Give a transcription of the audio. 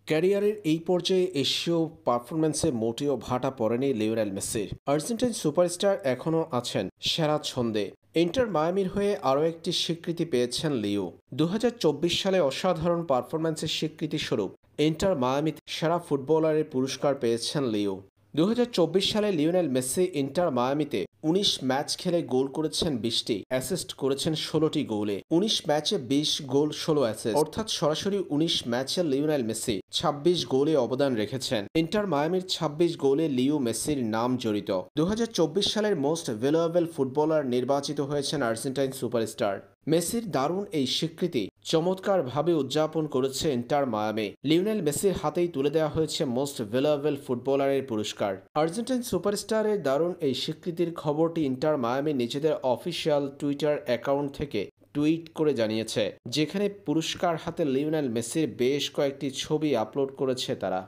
ক্যারিয়ারের এই পর্যায়ে এশীয় পারফরম্যান্সে মোটেও ভাটা পড়েনি লিওনেল মেসির। আর্জেন্টাইন সুপারস্টার এখনও আছেন সেরা ছন্দে। ইন্টার মায়ামির হয়ে আরও একটি স্বীকৃতি পেয়েছেন লিও। ২০২৪ সালে অসাধারণ পারফরম্যান্সের স্বীকৃতিস্বরূপ ইন্টার মায়ামিতে সেরা ফুটবলারের পুরস্কার পেয়েছেন লিও। ২০২৪ সালে লিওনেল মেসি ইন্টার মায়ামিতে ১৯ ম্যাচ খেলে গোল করেছেন ২০টি, অ্যাসিস্ট করেছেন ১৬টি গোলে। ১৯ ম্যাচে ২০ গোল ১৬ অ্যাসিস্ট, অর্থাৎ সরাসরি ১৯ ম্যাচে লিওনেল মেসি ২৬ গোলে অবদান রেখেছেন। ইন্টার মায়ামির ২৬ গোলে লিও মেসির নাম জড়িত। ২০২৪ সালের মোস্ট ভ্যালুয়েবল ফুটবলার নির্বাচিত হয়েছেন আর্জেন্টাইন সুপারস্টার। মেসির দারুণ এই স্বীকৃতি চমৎকারভাবে উদযাপন করেছে ইন্টার মায়ামি। লিওনেল মেসির হাতেই তুলে দেওয়া হয়েছে মোস্ট ভ্যালুয়েবল ফুটবলারের পুরস্কার। আর্জেন্টাইন সুপারস্টারের দারুণ এই স্বীকৃতির খবরটি ইন্টার মায়ামি নিজেদের অফিসিয়াল টুইটার অ্যাকাউন্ট থেকে টুইট করে জানিয়েছে, যেখানে পুরস্কার হাতে লিওনেল মেসির বেশ কয়েকটি ছবি আপলোড করেছে তারা।